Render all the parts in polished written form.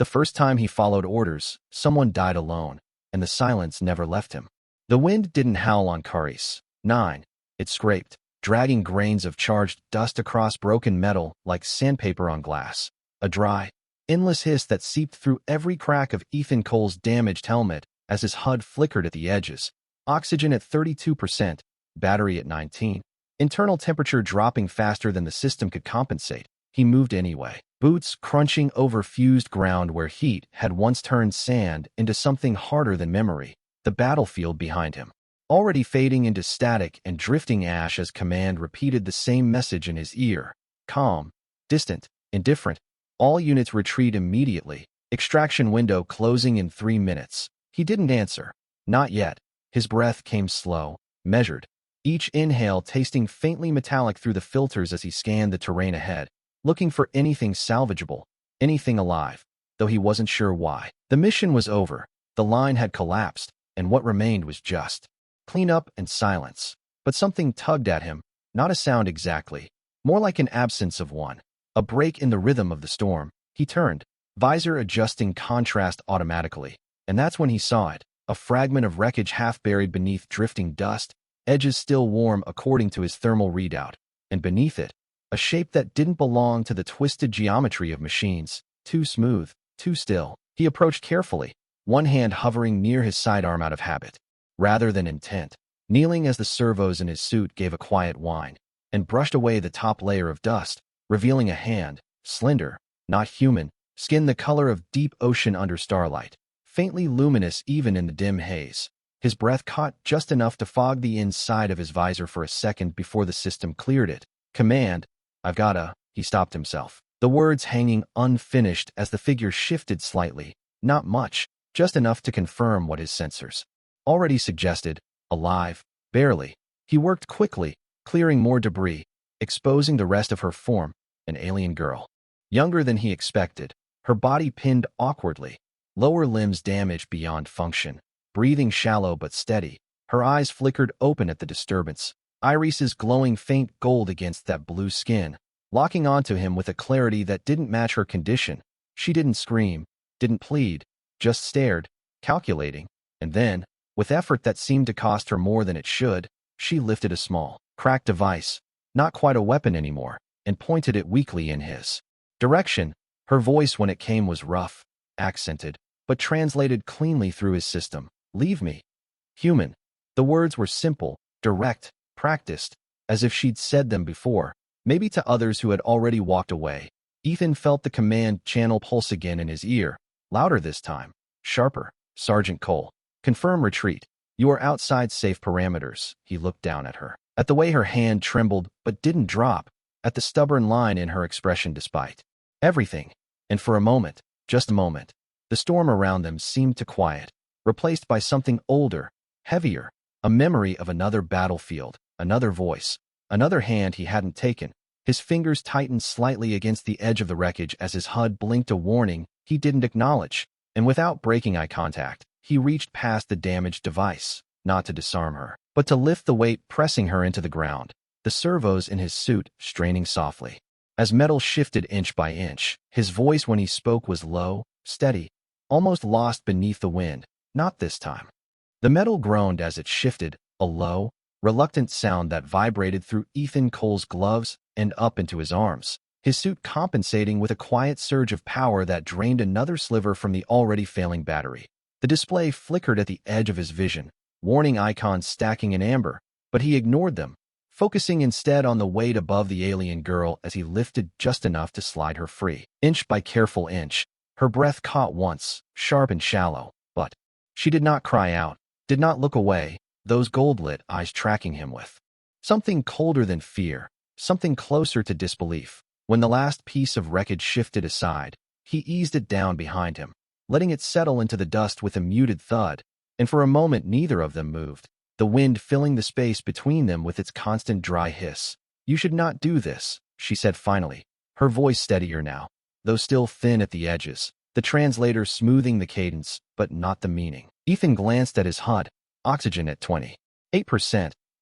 The first time he followed orders, someone died alone, and the silence never left him. The wind didn't howl on Caris. 9. It scraped, dragging grains of charged dust across broken metal like sandpaper on glass. A dry, endless hiss that seeped through every crack of Ethan Cole's damaged helmet as his HUD flickered at the edges. Oxygen at 32%, battery at 19. Internal temperature dropping faster than the system could compensate. He moved anyway, boots crunching over fused ground where heat had once turned sand into something harder than memory. The battlefield behind him, already fading into static and drifting ash as command repeated the same message in his ear. Calm, distant, indifferent. All units retreat immediately. Extraction window closing in 3 minutes. He didn't answer. Not yet. His breath came slow, measured, each inhale tasting faintly metallic through the filters as he scanned the terrain ahead, looking for anything salvageable, anything alive, though he wasn't sure why. The mission was over. The line had collapsed, and what remained was just cleanup and silence. But something tugged at him, not a sound exactly, more like an absence of one. A break in the rhythm of the storm. He turned, visor adjusting contrast automatically, and that's when he saw it. A fragment of wreckage half buried beneath drifting dust, edges still warm according to his thermal readout, and beneath it, a shape that didn't belong to the twisted geometry of machines, too smooth, too still. He approached carefully, one hand hovering near his sidearm out of habit, rather than intent, kneeling as the servos in his suit gave a quiet whine, and brushed away the top layer of dust, revealing a hand, slender, not human, skin the color of deep ocean under starlight, faintly luminous even in the dim haze. His breath caught just enough to fog the inside of his visor for a second before the system cleared it. Command, I've gotta. He stopped himself, the words hanging unfinished as the figure shifted slightly, not much, just enough to confirm what his sensors already suggested. Alive, barely. He worked quickly, clearing more debris, exposing the rest of her form, an alien girl. Younger than he expected, her body pinned awkwardly, lower limbs damaged beyond function, breathing shallow but steady. Her eyes flickered open at the disturbance, irises glowing faint gold against that blue skin, locking onto him with a clarity that didn't match her condition. She didn't scream, didn't plead, just stared, calculating, and then, with effort that seemed to cost her more than it should, she lifted a small, cracked device, not quite a weapon anymore, and pointed it weakly in his direction. Her voice when it came was rough, accented, but translated cleanly through his system. Leave me. Human. The words were simple, direct, practiced, as if she'd said them before, maybe to others who had already walked away. Ethan felt the command channel pulse again in his ear, louder this time, sharper. Sergeant Cole. Confirm retreat. You are outside safe parameters. He looked down at her, at the way her hand trembled but didn't drop, at the stubborn line in her expression despite everything. And for a moment, just a moment, the storm around them seemed to quiet, replaced by something older, heavier, a memory of another battlefield, another voice, another hand he hadn't taken. His fingers tightened slightly against the edge of the wreckage as his HUD blinked a warning he didn't acknowledge, and without breaking eye contact, he reached past the damaged device, not to disarm her, but to lift the weight pressing her into the ground, the servos in his suit straining softly. As metal shifted inch by inch, his voice when he spoke was low, steady, almost lost beneath the wind. Not this time. The metal groaned as it shifted, a low, reluctant sound that vibrated through Ethan Cole's gloves and up into his arms, his suit compensating with a quiet surge of power that drained another sliver from the already failing battery. The display flickered at the edge of his vision, warning icons stacking in amber, but he ignored them, focusing instead on the weight above the alien girl as he lifted just enough to slide her free. Inch by careful inch, her breath caught once, sharp and shallow, but she did not cry out, did not look away, those gold-lit eyes tracking him with something colder than fear, something closer to disbelief. When the last piece of wreckage shifted aside, he eased it down behind him, letting it settle into the dust with a muted thud, and for a moment neither of them moved, the wind filling the space between them with its constant dry hiss. You should not do this, she said finally, her voice steadier now, though still thin at the edges, the translator smoothing the cadence, but not the meaning. Ethan glanced at his HUD, oxygen at 28%,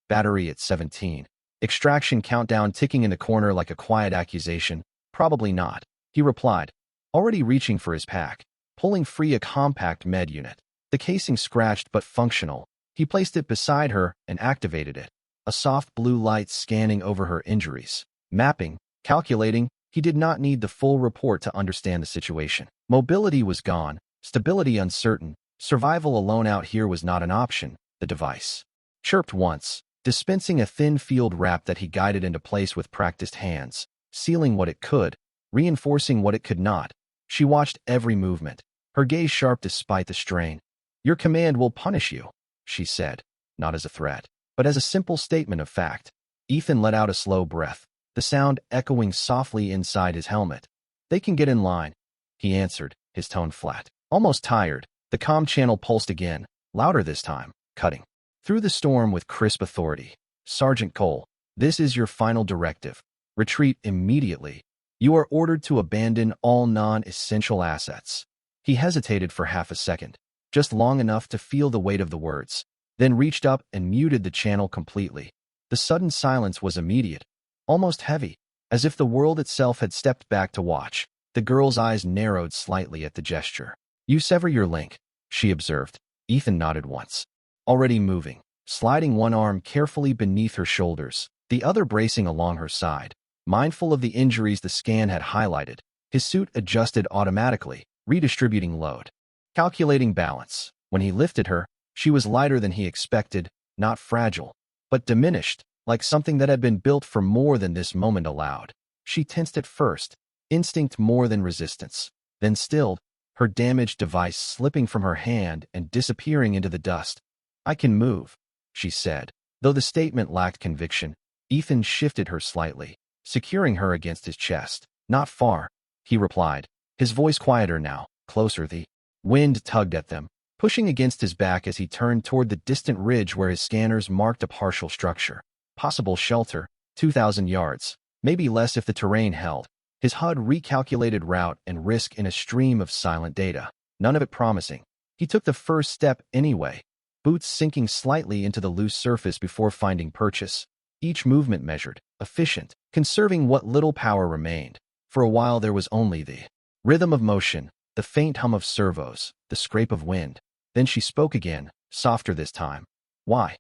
battery at 17. Extraction countdown ticking in the corner like a quiet accusation. Probably not, he replied, already reaching for his pack, pulling free a compact med unit. The casing scratched but functional. He placed it beside her and activated it. A soft blue light scanning over her injuries. Mapping, calculating, he did not need the full report to understand the situation. Mobility was gone, stability uncertain, survival alone out here was not an option, the device chirped once, dispensing a thin field wrap that he guided into place with practiced hands, sealing what it could, reinforcing what it could not. She watched every movement, her gaze sharp despite the strain. "Your command will punish you," she said, not as a threat, but as a simple statement of fact. Ethan let out a slow breath, the sound echoing softly inside his helmet. "They can get in line," he answered, his tone flat. Almost tired, the comm channel pulsed again, louder this time, cutting through the storm with crisp authority. "Sergeant Cole, this is your final directive. Retreat immediately. You are ordered to abandon all non-essential assets." He hesitated for half a second, just long enough to feel the weight of the words, then reached up and muted the channel completely. The sudden silence was immediate, almost heavy, as if the world itself had stepped back to watch. The girl's eyes narrowed slightly at the gesture. "You sever your link," she observed. Ethan nodded once. Already moving, sliding one arm carefully beneath her shoulders, the other bracing along her side. Mindful of the injuries the scan had highlighted, his suit adjusted automatically, redistributing load. Calculating balance. When he lifted her, she was lighter than he expected, not fragile, but diminished, like something that had been built for more than this moment allowed. She tensed at first, instinct more than resistance, then stilled, her damaged device slipping from her hand and disappearing into the dust. "I can move," she said. Though the statement lacked conviction, Ethan shifted her slightly, securing her against his chest. "Not far," he replied, his voice quieter now, closer. The wind tugged at them, pushing against his back as he turned toward the distant ridge where his scanners marked a partial structure. Possible shelter, 2,000 yards, maybe less if the terrain held. His HUD recalculated route and risk in a stream of silent data, none of it promising. He took the first step anyway, boots sinking slightly into the loose surface before finding purchase. Each movement measured, efficient, conserving what little power remained. For a while there was only the rhythm of motion, the faint hum of servos, the scrape of wind. Then she spoke again, softer this time. "Why?"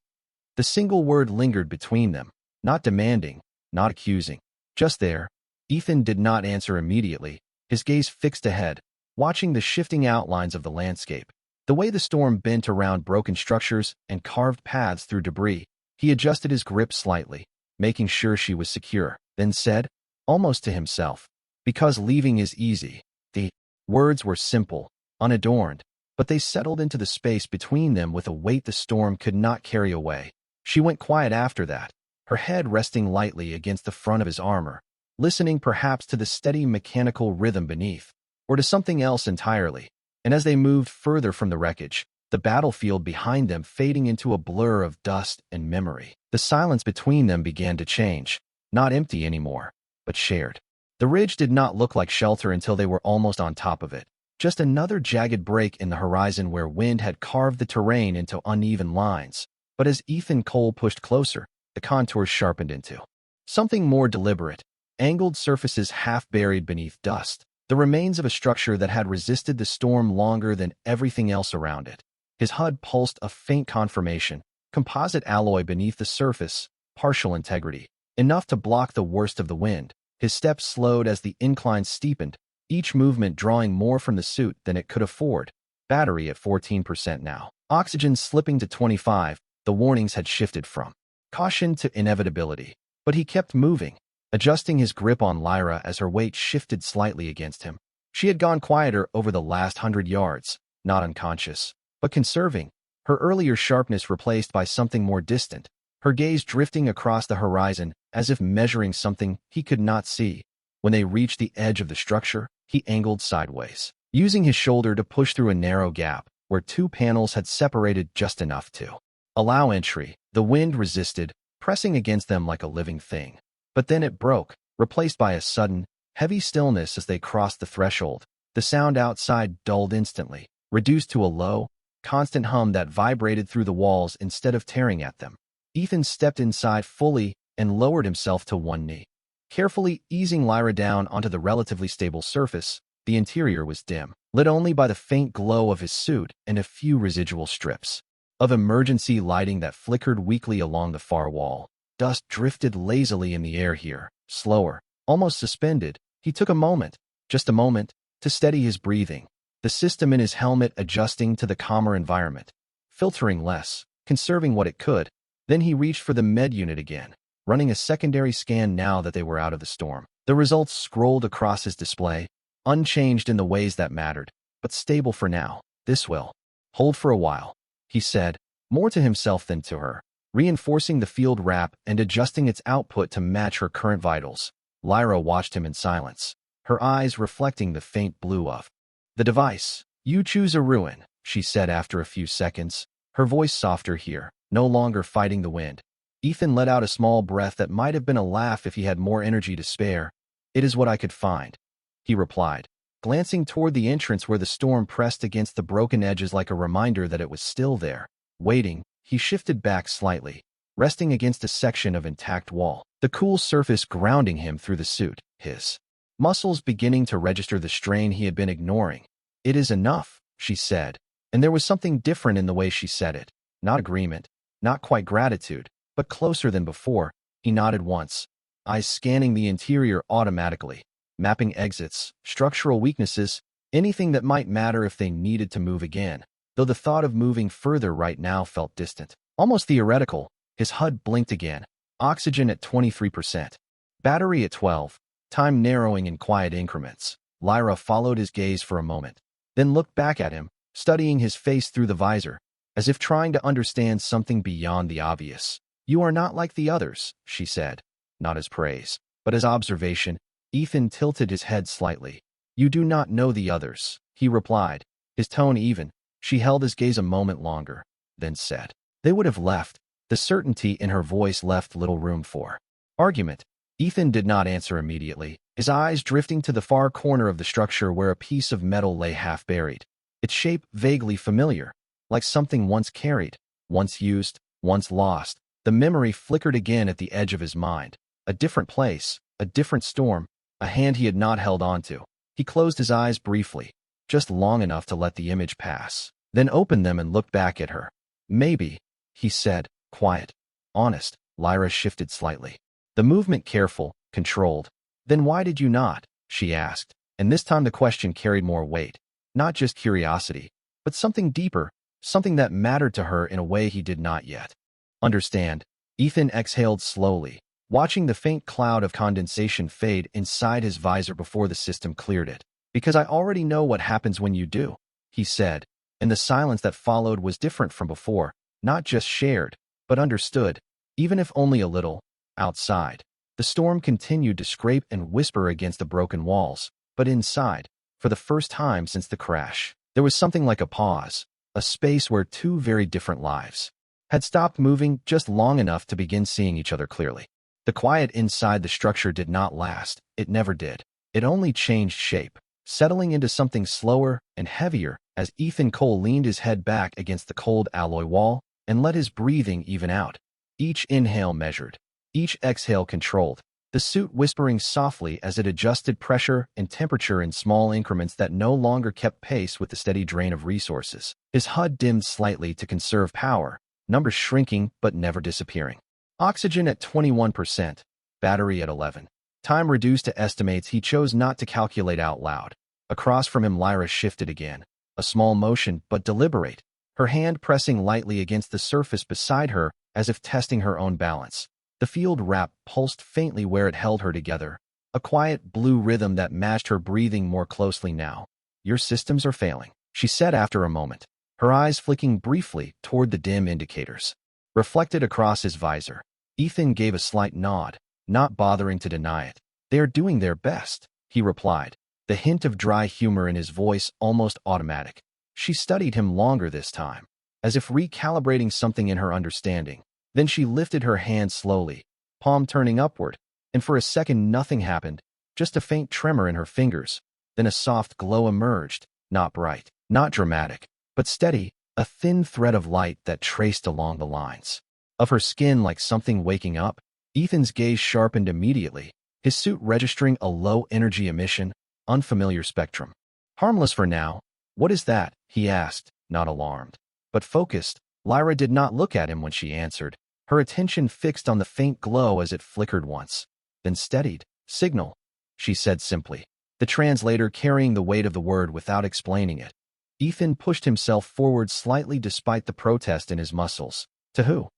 The single word lingered between them, not demanding, not accusing, just there. Ethan did not answer immediately, his gaze fixed ahead, watching the shifting outlines of the landscape. The way the storm bent around broken structures and carved paths through debris. He adjusted his grip slightly, making sure she was secure, then said, almost to himself, "Because leaving is easy." The words were simple, unadorned, but they settled into the space between them with a weight the storm could not carry away. She went quiet after that, her head resting lightly against the front of his armor, listening perhaps to the steady mechanical rhythm beneath, or to something else entirely. And as they moved further from the wreckage, the battlefield behind them fading into a blur of dust and memory, the silence between them began to change, not empty anymore, but shared. The ridge did not look like shelter until they were almost on top of it, just another jagged break in the horizon where wind had carved the terrain into uneven lines. But as Ethan Cole pushed closer, the contours sharpened into something more deliberate, angled surfaces half buried beneath dust, the remains of a structure that had resisted the storm longer than everything else around it. His HUD pulsed a faint confirmation, composite alloy beneath the surface, partial integrity, enough to block the worst of the wind. His steps slowed as the incline steepened, each movement drawing more from the suit than it could afford. Battery at 14% now. Oxygen slipping to 25, the warnings had shifted from caution to inevitability. But he kept moving, adjusting his grip on Lyra as her weight shifted slightly against him. She had gone quieter over the last 100 yards, not unconscious, but conserving, her earlier sharpness replaced by something more distant, her gaze drifting across the horizon as if measuring something he could not see. When they reached the edge of the structure, he angled sideways, using his shoulder to push through a narrow gap where two panels had separated just enough to allow entry. The wind resisted, pressing against them like a living thing. But then it broke, replaced by a sudden, heavy stillness as they crossed the threshold. The sound outside dulled instantly, reduced to a low, constant hum that vibrated through the walls instead of tearing at them. Ethan stepped inside fully and lowered himself to one knee, carefully easing Lyra down onto the relatively stable surface, The interior was dim, lit only by the faint glow of his suit and a few residual strips of emergency lighting that flickered weakly along the far wall. Dust drifted lazily in the air here, slower, almost suspended. He took a moment, just a moment, to steady his breathing, the system in his helmet adjusting to the calmer environment, filtering less, conserving what it could. Then he reached for the med unit again, running a secondary scan now that they were out of the storm. The results scrolled across his display, unchanged in the ways that mattered, but stable for now. This will hold for a while, he said, more to himself than to her, reinforcing the field wrap and adjusting its output to match her current vitals. Lyra watched him in silence, her eyes reflecting the faint blue of the device. You choose a ruin, she said after a few seconds, her voice softer here, no longer fighting the wind. Ethan let out a small breath that might have been a laugh if he had more energy to spare. It is what I could find, he replied, glancing toward the entrance where the storm pressed against the broken edges like a reminder that it was still there. Waiting, he shifted back slightly, resting against a section of intact wall, the cool surface grounding him through the suit, his muscles beginning to register the strain he had been ignoring. It is enough, she said, and there was something different in the way she said it. Not agreement, not quite gratitude, but closer than before. He nodded once, eyes scanning the interior automatically, mapping exits, structural weaknesses, anything that might matter if they needed to move again, though the thought of moving further right now felt distant, almost theoretical. His HUD blinked again, oxygen at 23%, battery at 12, time narrowing in quiet increments. Lyra followed his gaze for a moment, then looked back at him, studying his face through the visor, as if trying to understand something beyond the obvious. You are not like the others, she said, not as praise, but as observation. Ethan tilted his head slightly. You do not know the others, he replied, his tone even. She held his gaze a moment longer, then said, they would have left. The certainty in her voice left little room for argument. Ethan did not answer immediately, his eyes drifting to the far corner of the structure where a piece of metal lay half buried, its shape vaguely familiar, like something once carried, once used, once lost. The memory flickered again at the edge of his mind. A different place, a different storm, a hand he had not held onto. He closed his eyes briefly, just long enough to let the image pass, then opened them and looked back at her. Maybe, he said, quiet, honest. Lyra shifted slightly, the movement careful, controlled. Then why did you not? She asked, and this time the question carried more weight, not just curiosity, but something deeper, something that mattered to her in a way he did not yet understand. Ethan exhaled slowly, watching the faint cloud of condensation fade inside his visor before the system cleared it. Because I already know what happens when you do, he said, and the silence that followed was different from before, not just shared, but understood, even if only a little. Outside, the storm continued to scrape and whisper against the broken walls, but inside, for the first time since the crash, there was something like a pause, a space where two very different lives had stopped moving just long enough to begin seeing each other clearly. The quiet inside the structure did not last. It never did. It only changed shape, settling into something slower and heavier as Ethan Cole leaned his head back against the cold alloy wall and let his breathing even out. Each inhale measured, each exhale controlled, the suit whispering softly as it adjusted pressure and temperature in small increments that no longer kept pace with the steady drain of resources. His HUD dimmed slightly to conserve power, numbers shrinking but never disappearing. Oxygen at 21%, battery at 11. Time reduced to estimates he chose not to calculate out loud. Across from him Lyra shifted again, a small motion but deliberate, her hand pressing lightly against the surface beside her as if testing her own balance. The field wrap pulsed faintly where it held her together, a quiet blue rhythm that matched her breathing more closely now. Your systems are failing, she said after a moment, her eyes flicking briefly toward the dim indicators reflected across his visor. Ethan gave a slight nod, not bothering to deny it. They are doing their best, he replied, the hint of dry humor in his voice almost automatic. She studied him longer this time, as if recalibrating something in her understanding. Then she lifted her hand slowly, palm turning upward, and for a second nothing happened, just a faint tremor in her fingers. Then a soft glow emerged, not bright, not dramatic, but steady, a thin thread of light that traced along the lines of her skin like something waking up. Ethan's gaze sharpened immediately, his suit registering a low-energy emission, unfamiliar spectrum. Harmless for now. What is that? He asked, not alarmed, but focused. Lyra did not look at him when she answered, her attention fixed on the faint glow as it flickered once, then steadied. Signal, she said simply, the translator carrying the weight of the word without explaining it. Ethan pushed himself forward slightly despite the protest in his muscles. To who?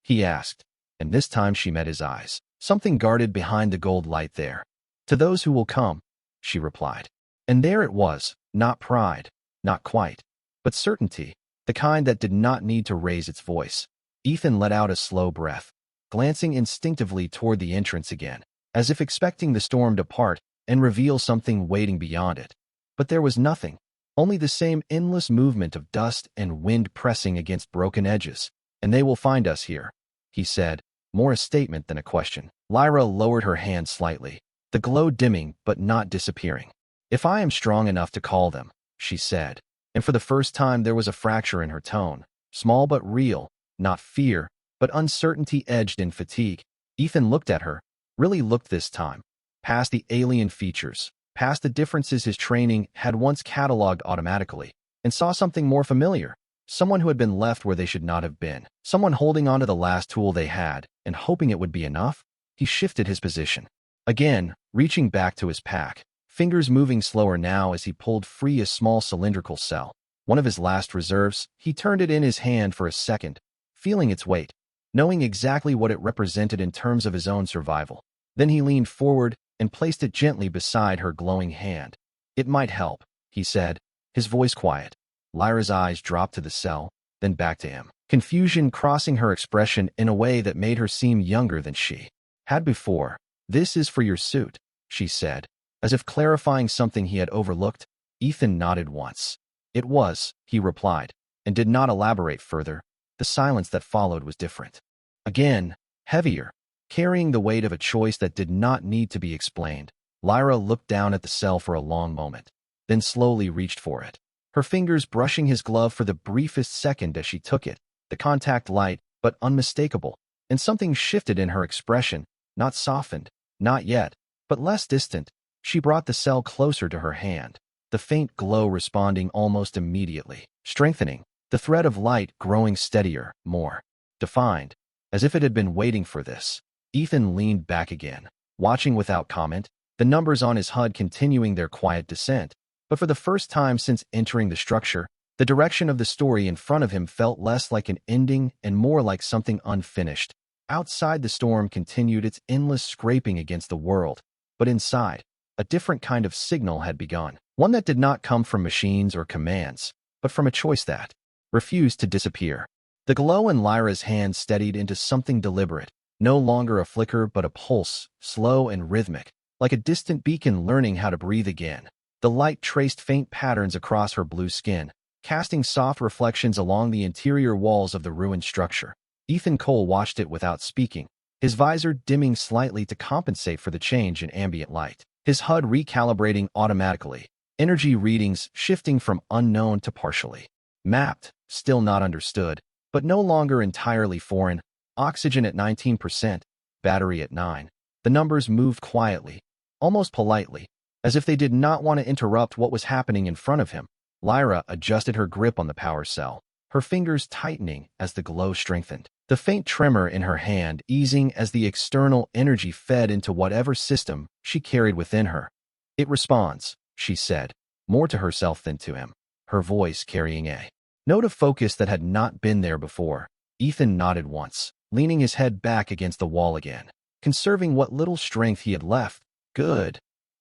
He asked, and this time she met his eyes. Something guarded behind the gold light there. To those who will come, she replied. And there it was, not pride, not quite, but certainty, the kind that did not need to raise its voice. Ethan let out a slow breath, glancing instinctively toward the entrance again, as if expecting the storm to part and reveal something waiting beyond it. But there was nothing, only the same endless movement of dust and wind pressing against broken edges. And they will find us here, he said, more a statement than a question. Lyra lowered her hand slightly, the glow dimming but not disappearing. If I am strong enough to call them, she said, and for the first time there was a fracture in her tone, small but real, not fear, but uncertainty edged in fatigue. Ethan looked at her, really looked this time, past the alien features, past the differences his training had once cataloged automatically, and saw something more familiar, someone who had been left where they should not have been, someone holding on to the last tool they had and hoping it would be enough. He shifted his position, again, reaching back to his pack, fingers moving slower now as he pulled free a small cylindrical cell, one of his last reserves. He turned it in his hand for a second, feeling its weight, knowing exactly what it represented in terms of his own survival. Then he leaned forward and placed it gently beside her glowing hand. It might help, he said, his voice quiet. Lyra's eyes dropped to the cell, then back to him, confusion crossing her expression in a way that made her seem younger than she had before. This is for your suit, she said, as if clarifying something he had overlooked. Ethan nodded once. It was, he replied, and did not elaborate further. The silence that followed was different. Again, heavier, carrying the weight of a choice that did not need to be explained. Lyra looked down at the cell for a long moment, then slowly reached for it, her fingers brushing his glove for the briefest second as she took it, the contact light, but unmistakable, and something shifted in her expression, not softened, not yet, but less distant. She brought the cell closer to her hand, the faint glow responding almost immediately, strengthening, the thread of light growing steadier, more defined, as if it had been waiting for this. Ethan leaned back again, watching without comment, the numbers on his HUD continuing their quiet descent. But for the first time since entering the structure, the direction of the story in front of him felt less like an ending and more like something unfinished. Outside, the storm continued its endless scraping against the world, but inside, a different kind of signal had begun, one that did not come from machines or commands, but from a choice that refused to disappear. The glow in Lyra's hand steadied into something deliberate, no longer a flicker but a pulse, slow and rhythmic, like a distant beacon learning how to breathe again. The light traced faint patterns across her blue skin, casting soft reflections along the interior walls of the ruined structure. Ethan Cole watched it without speaking, his visor dimming slightly to compensate for the change in ambient light, his HUD recalibrating automatically, energy readings shifting from unknown to partially mapped, still not understood, but no longer entirely foreign. Oxygen at 19%, battery at 9. The numbers moved quietly, almost politely, as if they did not want to interrupt what was happening in front of him. Lyra adjusted her grip on the power cell, her fingers tightening as the glow strengthened, the faint tremor in her hand easing as the external energy fed into whatever system she carried within her. It responds, she said, more to herself than to him, her voice carrying a note of focus that had not been there before. Ethan nodded once, leaning his head back against the wall again, conserving what little strength he had left. Good,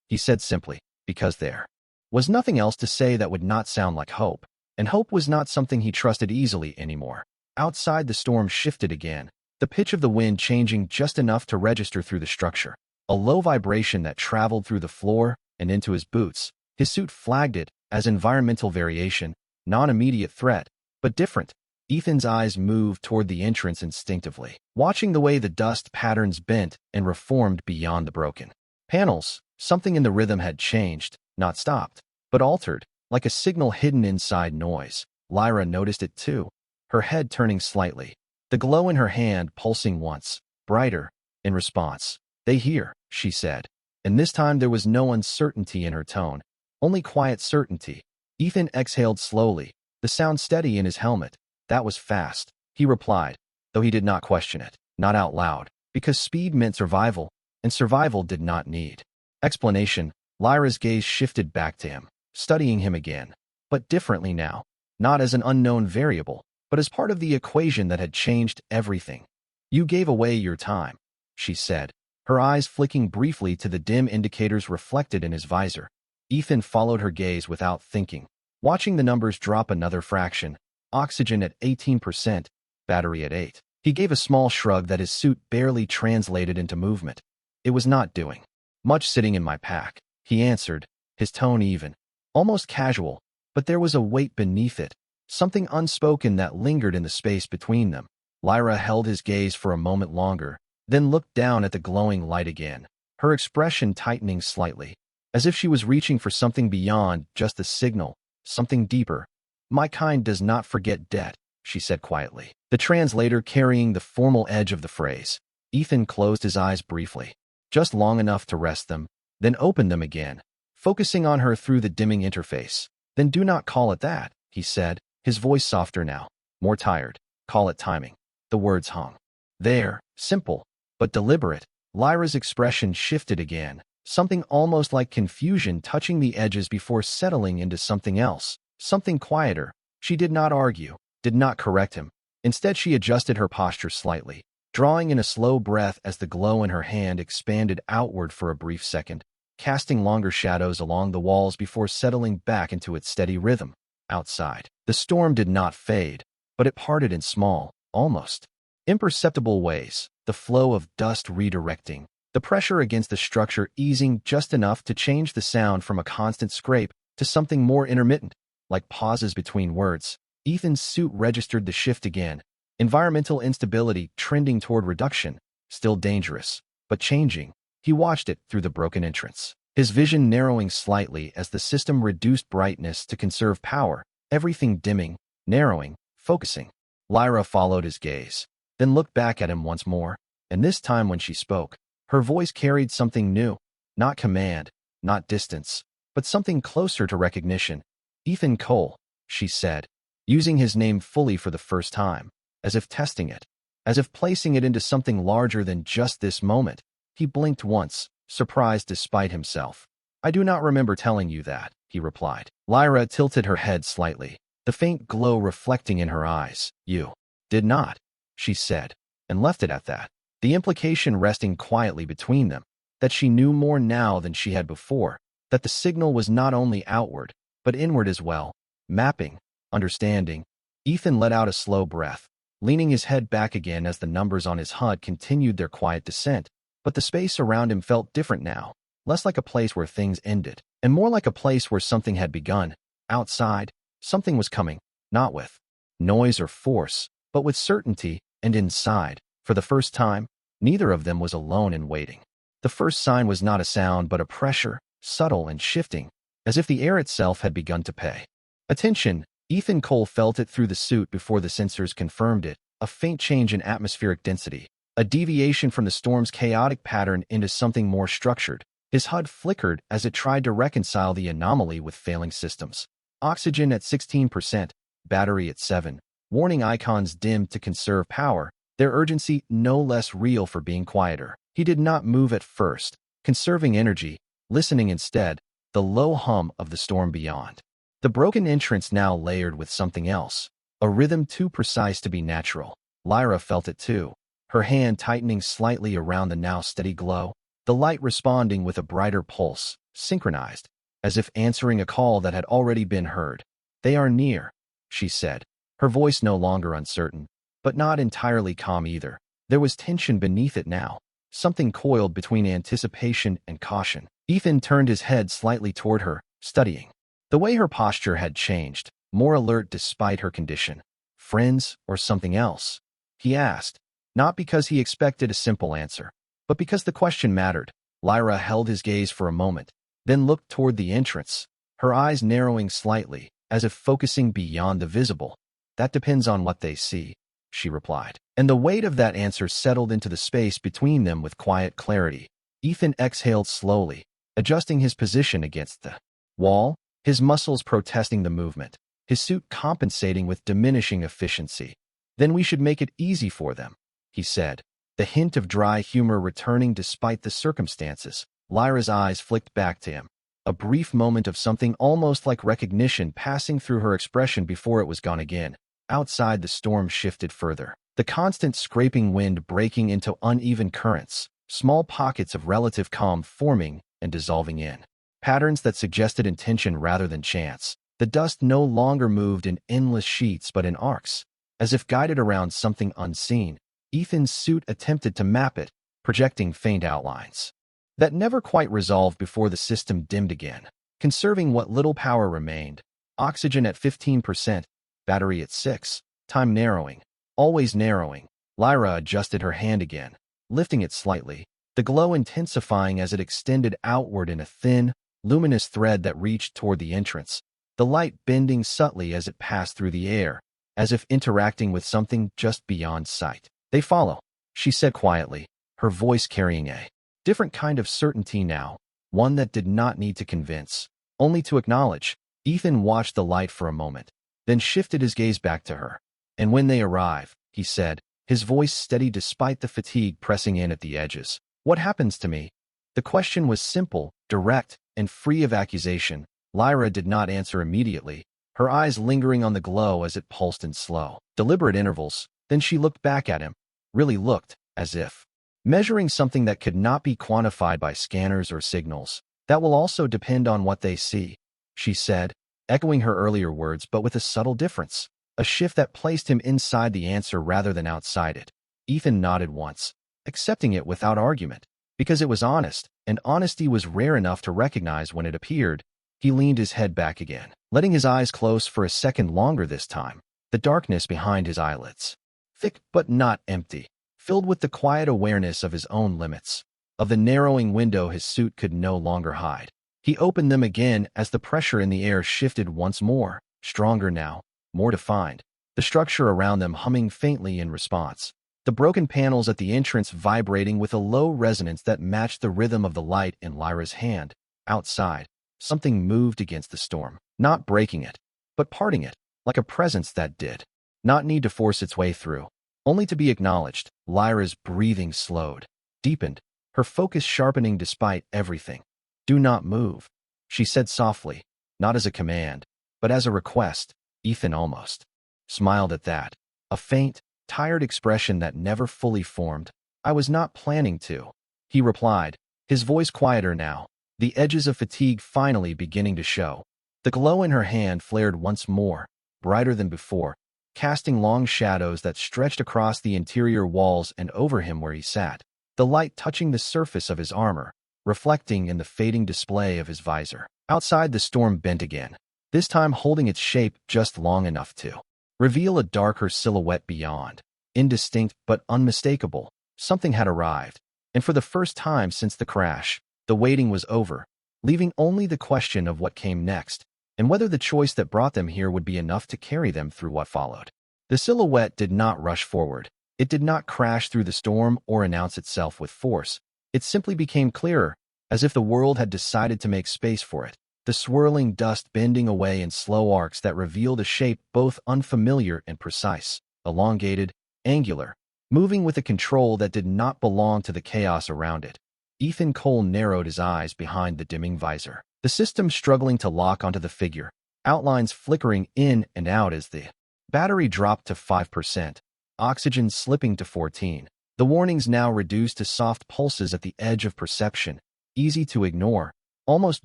he said simply, because there was nothing else to say that would not sound like hope, and hope was not something he trusted easily anymore. Outside, the storm shifted again, the pitch of the wind changing just enough to register through the structure, a low vibration that traveled through the floor and into his boots. His suit flagged it as environmental variation, non-immediate threat, but different. Ethan's eyes moved toward the entrance instinctively, watching the way the dust patterns bent and reformed beyond the broken panels. Something in the rhythm had changed, not stopped, but altered, like a signal hidden inside noise. Lyra noticed it too, her head turning slightly, the glow in her hand pulsing once, brighter, in response. They hear, she said, and this time there was no uncertainty in her tone, Only quiet certainty. Ethan exhaled slowly, the sound steady in his helmet. That was fast, he replied, though he did not question it, not out loud, because speed meant survival, and survival did not need explanation. Lyra's gaze shifted back to him, studying him again, but differently now, not as an unknown variable, but as part of the equation that had changed everything. You gave away your time, she said, her eyes flicking briefly to the dim indicators reflected in his visor. Ethan followed her gaze without thinking, watching the numbers drop another fraction, oxygen at 18%, battery at 8. He gave a small shrug that his suit barely translated into movement. It was not doing much sitting in my pack, he answered, his tone even, almost casual, but there was a weight beneath it, something unspoken that lingered in the space between them. Lyra held his gaze for a moment longer, then looked down at the glowing light again, her expression tightening slightly, as if she was reaching for something beyond just the signal, something deeper. My kind does not forget debt, she said quietly, the translator carrying the formal edge of the phrase. Ethan closed his eyes briefly, just long enough to rest them, then opened them again, focusing on her through the dimming interface. Then do not call it that, he said, his voice softer now, more tired. Call it timing. The words hung there, simple, but deliberate. Lyra's expression shifted again, something almost like confusion touching the edges before settling into something else, something quieter. She did not argue, did not correct him. Instead, she adjusted her posture slightly, drawing in a slow breath as the glow in her hand expanded outward for a brief second, casting longer shadows along the walls before settling back into its steady rhythm. Outside, the storm did not fade, but it parted in small, almost imperceptible ways, the flow of dust redirecting, the pressure against the structure easing just enough to change the sound from a constant scrape to something more intermittent, like pauses between words. Ethan's suit registered the shift again, environmental instability trending toward reduction, still dangerous, but changing. He watched it through the broken entrance, his vision narrowing slightly as the system reduced brightness to conserve power, everything dimming, narrowing, focusing. Lyra followed his gaze, then looked back at him once more, and this time when she spoke, her voice carried something new, not command, not distance, but something closer to recognition. Ethan Cole, she said, using his name fully for the first time, as if testing it, as if placing it into something larger than just this moment. He blinked once, surprised despite himself. I do not remember telling you that, he replied. Lyra tilted her head slightly, the faint glow reflecting in her eyes. You did not, she said, and left it at that, the implication resting quietly between them, that she knew more now than she had before, that the signal was not only outward, but inward as well, mapping, understanding. Ethan let out a slow breath, leaning his head back again as the numbers on his HUD continued their quiet descent, but the space around him felt different now, less like a place where things ended, and more like a place where something had begun. Outside, something was coming, not with noise or force, but with certainty, and inside, for the first time, neither of them was alone in waiting. The first sign was not a sound but a pressure, subtle and shifting, as if the air itself had begun to pay attention. Ethan Cole felt it through the suit before the sensors confirmed it, a faint change in atmospheric density, a deviation from the storm's chaotic pattern into something more structured. His HUD flickered as it tried to reconcile the anomaly with failing systems. Oxygen at 16%, battery at 7, warning icons dimmed to conserve power, their urgency no less real for being quieter. He did not move at first, conserving energy, listening instead, the low hum of the storm beyond. The broken entrance now layered with something else, a rhythm too precise to be natural. Lyra felt it too, her hand tightening slightly around the now steady glow, the light responding with a brighter pulse, synchronized, as if answering a call that had already been heard. They are near, she said, her voice no longer uncertain, but not entirely calm either. There was tension beneath it now, something coiled between anticipation and caution. Ethan turned his head slightly toward her, studying. The way her posture had changed, more alert despite her condition. Friends or something else? He asked, not because he expected a simple answer, but because the question mattered. Lyra held his gaze for a moment, then looked toward the entrance, her eyes narrowing slightly, as if focusing beyond the visible. That depends on what they see, she replied. And the weight of that answer settled into the space between them with quiet clarity. Ethan exhaled slowly, adjusting his position against the wall, his muscles protesting the movement, his suit compensating with diminishing efficiency. Then we should make it easy for them, he said, the hint of dry humor returning despite the circumstances. Lyra's eyes flicked back to him, a brief moment of something almost like recognition passing through her expression before it was gone again. Outside, the storm shifted further, the constant scraping wind breaking into uneven currents, small pockets of relative calm forming and dissolving in patterns that suggested intention rather than chance. The dust no longer moved in endless sheets but in arcs, as if guided around something unseen. Ethan's suit attempted to map it, projecting faint outlines that never quite resolved before the system dimmed again, conserving what little power remained. Oxygen at 15%, battery at 6, time narrowing, always narrowing. Lyra adjusted her hand again, lifting it slightly, the glow intensifying as it extended outward in a thin, luminous thread that reached toward the entrance, the light bending subtly as it passed through the air, as if interacting with something just beyond sight. They follow, she said quietly, her voice carrying a different kind of certainty now, one that did not need to convince, only to acknowledge. Ethan watched the light for a moment, then shifted his gaze back to her. And when they arrive, he said, his voice steady despite the fatigue pressing in at the edges. What happens to me? The question was simple, direct, and free of accusation. Lyra did not answer immediately, her eyes lingering on the glow as it pulsed in slow, deliberate intervals. Then she looked back at him, really looked, as if measuring something that could not be quantified by scanners or signals. That will also depend on what they see, she said, echoing her earlier words but with a subtle difference, a shift that placed him inside the answer rather than outside it. Ethan nodded once, accepting it without argument, because it was honest, and honesty was rare enough to recognize when it appeared. He leaned his head back again, letting his eyes close for a second longer this time, the darkness behind his eyelids, thick but not empty, filled with the quiet awareness of his own limits, of the narrowing window his suit could no longer hide. He opened them again as the pressure in the air shifted once more, stronger now, more defined, the structure around them humming faintly in response, the broken panels at the entrance vibrating with a low resonance that matched the rhythm of the light in Lyra's hand. Outside, something moved against the storm, not breaking it, but parting it, like a presence that did not need to force its way through, only to be acknowledged. Lyra's breathing slowed, deepened, her focus sharpening despite everything. Do not move, she said softly, not as a command, but as a request. Ethan almost smiled at that, a faint, tired expression that never fully formed. I was not planning to, he replied, his voice quieter now, the edges of fatigue finally beginning to show. The glow in her hand flared once more, brighter than before, casting long shadows that stretched across the interior walls and over him where he sat, the light touching the surface of his armor, reflecting in the fading display of his visor. Outside, the storm bent again, this time holding its shape just long enough to reveal a darker silhouette beyond. Indistinct but unmistakable, something had arrived, and for the first time since the crash, the waiting was over, leaving only the question of what came next, and whether the choice that brought them here would be enough to carry them through what followed. The silhouette did not rush forward. It did not crash through the storm or announce itself with force. It simply became clearer, as if the world had decided to make space for it, the swirling dust bending away in slow arcs that revealed a shape both unfamiliar and precise, elongated, angular, moving with a control that did not belong to the chaos around it. Ethan Cole narrowed his eyes behind the dimming visor, the system struggling to lock onto the figure, outlines flickering in and out as the battery dropped to 5%, oxygen slipping to 14%. The warnings now reduced to soft pulses at the edge of perception, easy to ignore, almost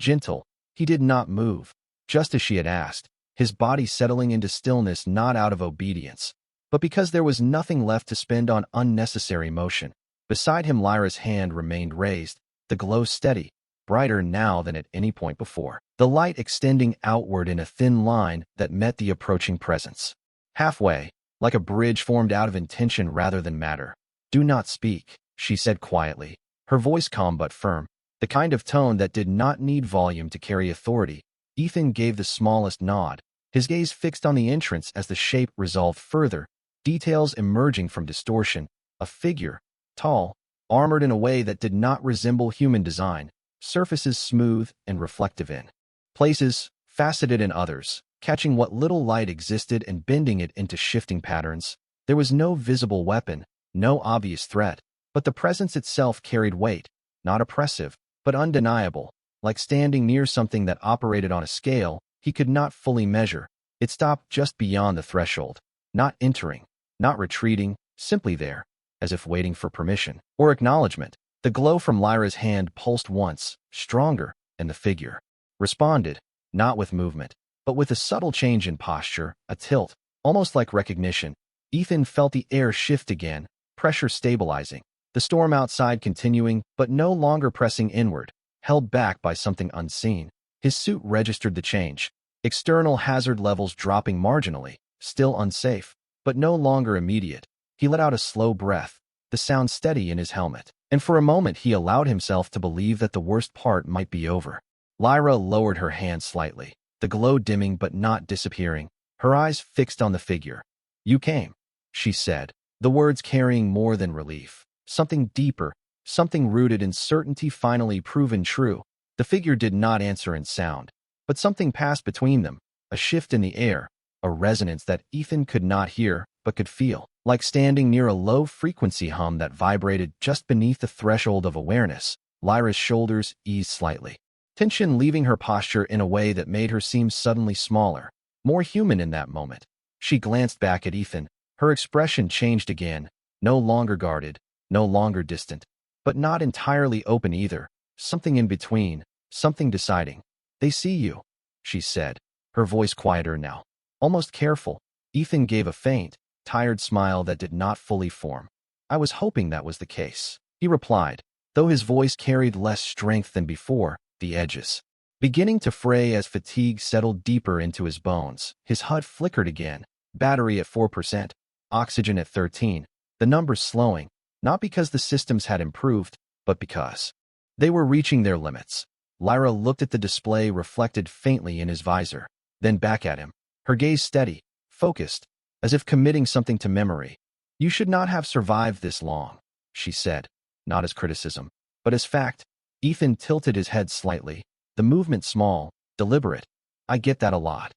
gentle. He did not move, just as she had asked, his body settling into stillness not out of obedience, but because there was nothing left to spend on unnecessary motion. Beside him, Lyra's hand remained raised, the glow steady, brighter now than at any point before, the light extending outward in a thin line that met the approaching presence. Halfway, like a bridge formed out of intention rather than matter. Do not speak, she said quietly, her voice calm but firm, the kind of tone that did not need volume to carry authority. Ethan gave the smallest nod, his gaze fixed on the entrance as the shape resolved further, details emerging from distortion, a figure, tall, armored in a way that did not resemble human design, surfaces smooth and reflective in places, faceted in others, catching what little light existed and bending it into shifting patterns. There was no visible weapon, no obvious threat, but the presence itself carried weight, not oppressive, but undeniable, like standing near something that operated on a scale he could not fully measure. It stopped just beyond the threshold, not entering, not retreating, simply there, as if waiting for permission or acknowledgement. The glow from Lyra's hand pulsed once, stronger, and the figure responded, not with movement, but with a subtle change in posture, a tilt, almost like recognition. Ethan felt the air shift again, pressure stabilizing, the storm outside continuing but no longer pressing inward, held back by something unseen. His suit registered the change, external hazard levels dropping marginally, still unsafe, but no longer immediate. He let out a slow breath, the sound steady in his helmet, and for a moment he allowed himself to believe that the worst part might be over. Lyra lowered her hand slightly, the glow dimming but not disappearing, her eyes fixed on the figure. "You came," she said, the words carrying more than relief, something deeper, something rooted in certainty finally proven true. The figure did not answer in sound, but something passed between them, a shift in the air, a resonance that Ethan could not hear but could feel, like standing near a low-frequency hum that vibrated just beneath the threshold of awareness. Lyra's shoulders eased slightly, tension leaving her posture in a way that made her seem suddenly smaller, more human in that moment. She glanced back at Ethan, her expression changed again, no longer guarded, no longer distant, but not entirely open either, something in between, something deciding. "They see you," she said, her voice quieter now, almost careful. Ethan gave a faint, tired smile that did not fully form. "I was hoping that was the case," he replied, though his voice carried less strength than before, the edges beginning to fray as fatigue settled deeper into his bones. His HUD flickered again, battery at 4%, oxygen at 13, the numbers slowing, not because the systems had improved, but because they were reaching their limits. Lyra looked at the display reflected faintly in his visor, then back at him, her gaze steady, focused, as if committing something to memory. "You should not have survived this long," she said, not as criticism, but as fact. Ethan tilted his head slightly, the movement small, deliberate. "I get that a lot,"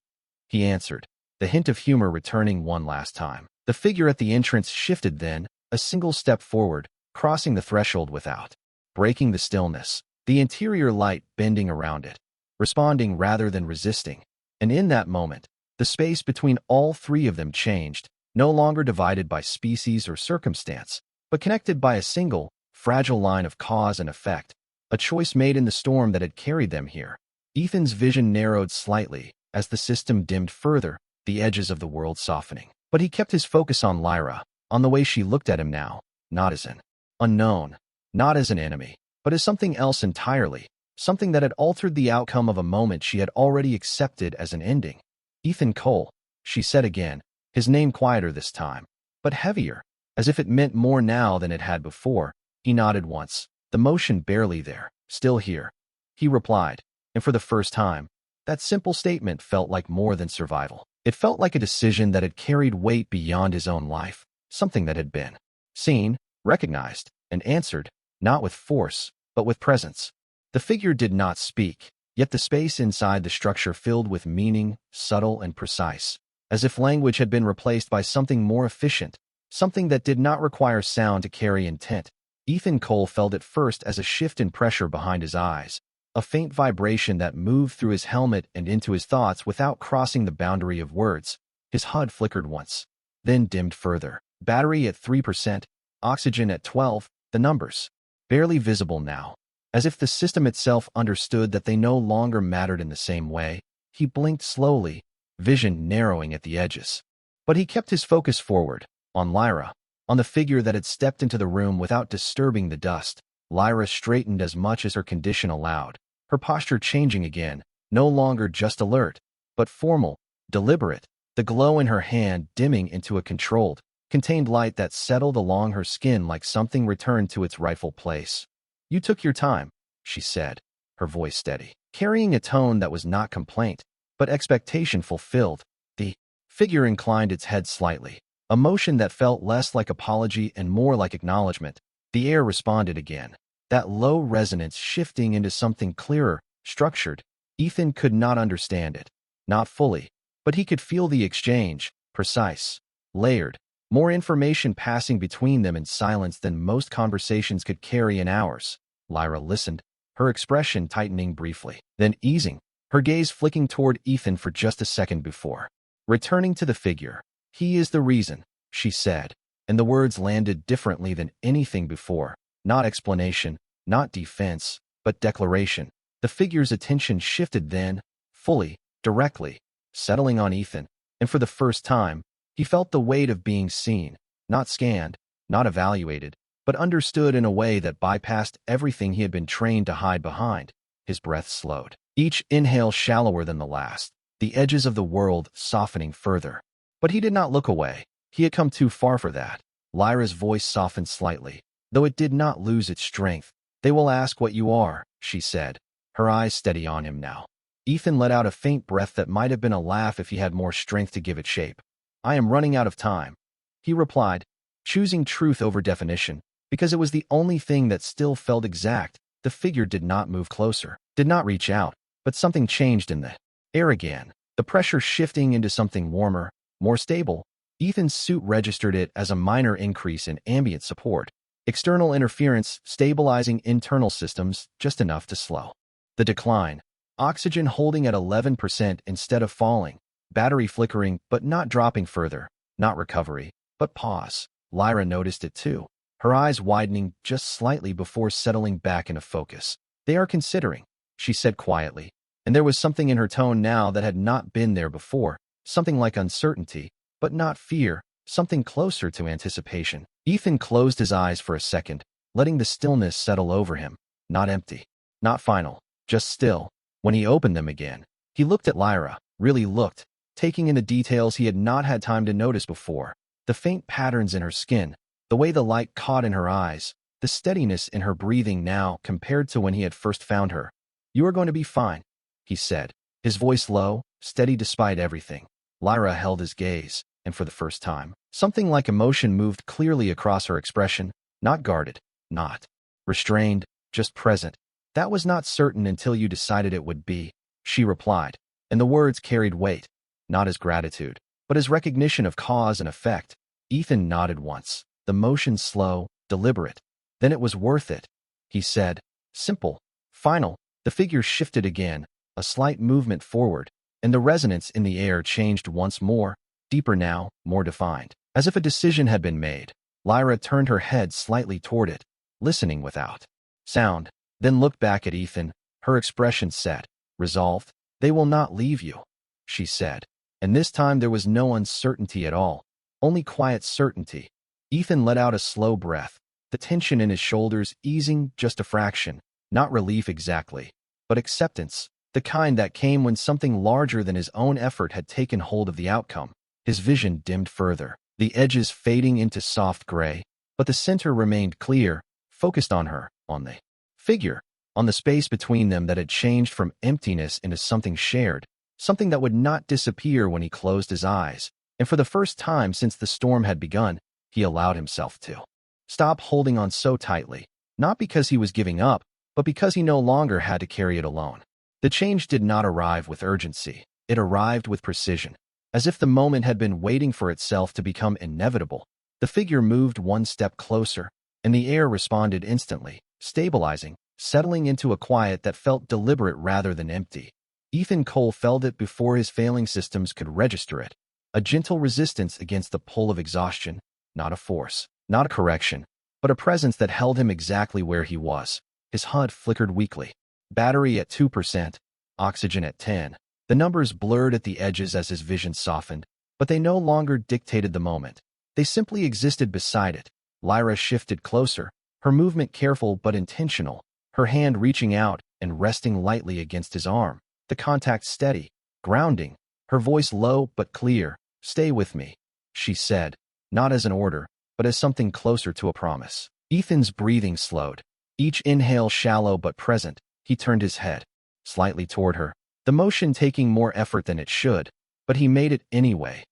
he answered, the hint of humor returning one last time. The figure at the entrance shifted then, a single step forward, crossing the threshold without breaking the stillness, the interior light bending around it, responding rather than resisting. And in that moment, the space between all three of them changed, no longer divided by species or circumstance, but connected by a single, fragile line of cause and effect, a choice made in the storm that had carried them here. Ethan's vision narrowed slightly as the system dimmed further, the edges of the world softening. But he kept his focus on Lyra, on the way she looked at him now, not as an unknown, not as an enemy, but as something else entirely, something that had altered the outcome of a moment she had already accepted as an ending. "Ethan Cole," she said again, his name quieter this time, but heavier, as if it meant more now than it had before. He nodded once, the motion barely there. "Still here," he replied, and for the first time, that simple statement felt like more than survival. It felt like a decision that had carried weight beyond his own life, something that had been seen, recognized, and answered, not with force, but with presence. The figure did not speak, yet the space inside the structure filled with meaning, subtle and precise, as if language had been replaced by something more efficient, something that did not require sound to carry intent. Ethan Cole felt it first as a shift in pressure behind his eyes, a faint vibration that moved through his helmet and into his thoughts without crossing the boundary of words. His HUD flickered once, then dimmed further, battery at 3%, oxygen at 12, the numbers barely visible now, as if the system itself understood that they no longer mattered in the same way. He blinked slowly, vision narrowing at the edges. But he kept his focus forward, on Lyra, on the figure that had stepped into the room without disturbing the dust. Lyra straightened as much as her condition allowed, her posture changing again, no longer just alert, but formal, deliberate, the glow in her hand dimming into a controlled, contained light that settled along her skin like something returned to its rightful place. "You took your time," she said, her voice steady, carrying a tone that was not complaint, but expectation fulfilled. The figure inclined its head slightly, a motion that felt less like apology and more like acknowledgement. The air responded again, that low resonance shifting into something clearer, structured, Ethan could not understand it. Not fully. But he could feel the exchange, precise, layered, more information passing between them in silence than most conversations could carry in hours. Lyra listened, her expression tightening briefly, then easing, her gaze flicking toward Ethan for just a second before returning to the figure. "He is the reason," she said, and the words landed differently than anything before. Not explanation, not defense, but declaration. The figure's attention shifted then, fully, directly, settling on Ethan, and for the first time, he felt the weight of being seen, not scanned, not evaluated, but understood in a way that bypassed everything he had been trained to hide behind. His breath slowed, each inhale shallower than the last, the edges of the world softening further. But he did not look away. He had come too far for that. Lyra's voice softened slightly, though it did not lose its strength. "They will ask what you are," she said, her eyes steady on him now. Ethan let out a faint breath that might have been a laugh if he had more strength to give it shape. "I am running out of time," he replied, choosing truth over definition, because it was the only thing that still felt exact. The figure did not move closer, did not reach out, but something changed in the air again, the pressure shifting into something warmer, more stable. Ethan's suit registered it as a minor increase in ambient support. External interference stabilizing internal systems, just enough to slow the decline. Oxygen holding at 11% instead of falling. Battery flickering, but not dropping further. Not recovery, but pause. Lyra noticed it too, her eyes widening just slightly before settling back into focus. "They are considering," she said quietly, and there was something in her tone now that had not been there before, something like uncertainty, but not fear, something closer to anticipation. Ethan closed his eyes for a second, letting the stillness settle over him. Not empty, not final, just still. When he opened them again, he looked at Lyra, really looked, taking in the details he had not had time to notice before. The faint patterns in her skin, the way the light caught in her eyes, the steadiness in her breathing now compared to when he had first found her. "You are going to be fine," he said, his voice low, steady despite everything. Lyra held his gaze, and for the first time, something like emotion moved clearly across her expression, not guarded, not restrained, just present. "That was not certain until you decided it would be," she replied, and the words carried weight, not as gratitude, but as recognition of cause and effect. Ethan nodded once, the motion slow, deliberate. "Then it was worth it," he said. Simple, final. The figure shifted again, a slight movement forward, and the resonance in the air changed once more, deeper now, more defined. As if a decision had been made, Lyra turned her head slightly toward it, listening without sound, then looked back at Ethan, her expression set, resolved. "They will not leave you," she said. And this time there was no uncertainty at all, only quiet certainty. Ethan let out a slow breath, the tension in his shoulders easing just a fraction, not relief exactly, but acceptance, the kind that came when something larger than his own effort had taken hold of the outcome. His vision dimmed further, the edges fading into soft gray, but the center remained clear, focused on her, on the figure, on the space between them that had changed from emptiness into something shared, something that would not disappear when he closed his eyes. And for the first time since the storm had begun, he allowed himself to stop holding on so tightly, not because he was giving up, but because he no longer had to carry it alone. The change did not arrive with urgency. It arrived with precision, as if the moment had been waiting for itself to become inevitable. The figure moved one step closer, and the air responded instantly, stabilizing, settling into a quiet that felt deliberate rather than empty. Ethan Cole felt it before his failing systems could register it. A gentle resistance against the pull of exhaustion, not a force, not a correction, but a presence that held him exactly where he was. His HUD flickered weakly. Battery at 2%, oxygen at 10. The numbers blurred at the edges as his vision softened, but they no longer dictated the moment. They simply existed beside it. Lyra shifted closer, her movement careful but intentional, her hand reaching out and resting lightly against his arm, the contact steady, grounding, her voice low but clear. "Stay with me," she said, not as an order, but as something closer to a promise. Ethan's breathing slowed, each inhale shallow but present. He turned his head slightly toward her, the motion taking more effort than it should, but he made it anyway.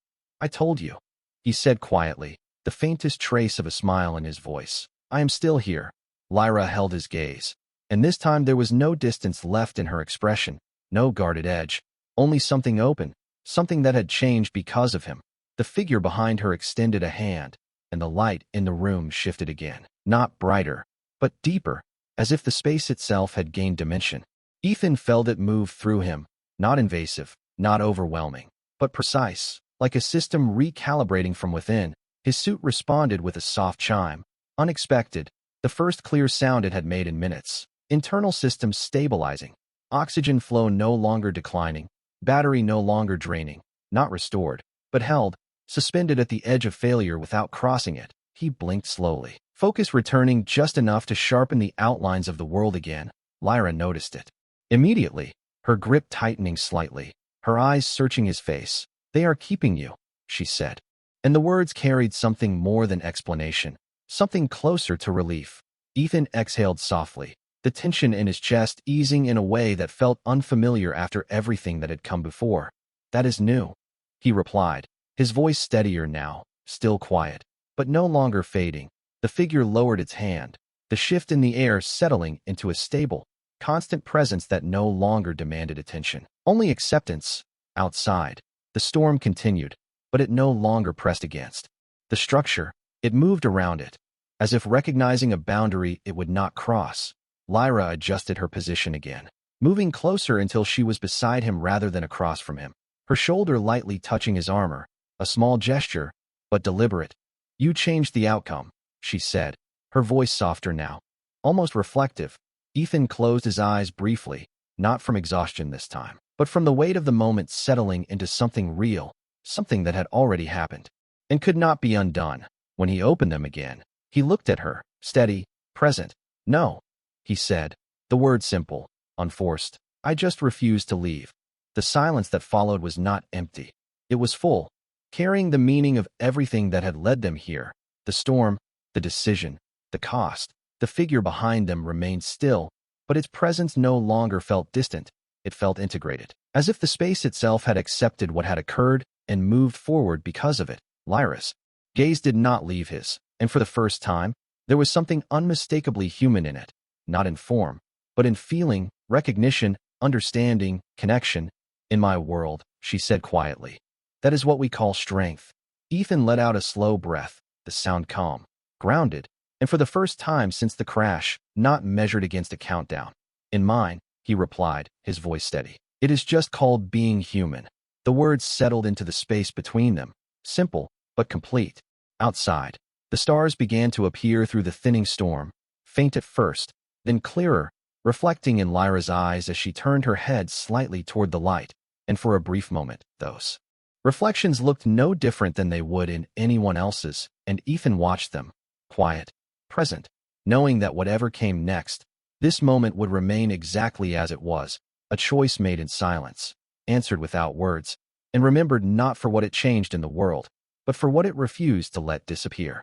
"I told you," he said quietly, the faintest trace of a smile in his voice. "I am still here." Lyra held his gaze, and this time there was no distance left in her expression, No guarded edge, only something open, something that had changed because of him. The figure behind her extended a hand, and the light in the room shifted again. Not brighter, but deeper, as if the space itself had gained dimension. Ethan felt it move through him, not invasive, not overwhelming, but precise, like a system recalibrating from within. His suit responded with a soft chime, unexpected, the first clear sound it had made in minutes. Internal systems stabilizing, oxygen flow no longer declining, battery no longer draining, not restored, but held, suspended at the edge of failure without crossing it. He blinked slowly, focus returning just enough to sharpen the outlines of the world again. Lyra noticed it. Immediately, her grip tightening slightly, her eyes searching his face. "They are keeping you," she said. And the words carried something more than explanation, something closer to relief. Ethan exhaled softly, the tension in his chest easing in a way that felt unfamiliar after everything that had come before. "That is new," he replied, his voice steadier now, still quiet, but no longer fading. The figure lowered its hand, the shift in the air settling into a stable, constant presence that no longer demanded attention. Only acceptance. Outside, the storm continued, but it no longer pressed against the structure. It moved around it, as if recognizing a boundary it would not cross. Lyra adjusted her position again, moving closer until she was beside him rather than across from him, her shoulder lightly touching his armor, a small gesture, but deliberate. "You changed the outcome," she said, her voice softer now, almost reflective. Ethan closed his eyes briefly, not from exhaustion this time, but from the weight of the moment settling into something real, something that had already happened, and could not be undone. When he opened them again, he looked at her, steady, present. "No," he said, the word simple, unforced. "I just refused to leave." The silence that followed was not empty. It was full, carrying the meaning of everything that had led them here. The storm, the decision, the cost. The figure behind them remained still, but its presence no longer felt distant. It felt integrated, as if the space itself had accepted what had occurred and moved forward because of it. Lyra's gaze did not leave his, and for the first time, there was something unmistakably human in it, not in form, but in feeling, recognition, understanding, connection. "In my world," she said quietly, "that is what we call strength." Ethan let out a slow breath, the sound calm, grounded, and for the first time since the crash, not measured against a countdown. "In mine," he replied, his voice steady. "It is just called being human." The words settled into the space between them, simple, but complete. Outside, the stars began to appear through the thinning storm, faint at first, then clearer, reflecting in Lyra's eyes as she turned her head slightly toward the light, and for a brief moment, those reflections looked no different than they would in anyone else's, and Ethan watched them, quiet, present, knowing that whatever came next, this moment would remain exactly as it was, a choice made in silence, answered without words, and remembered not for what it changed in the world, but for what it refused to let disappear.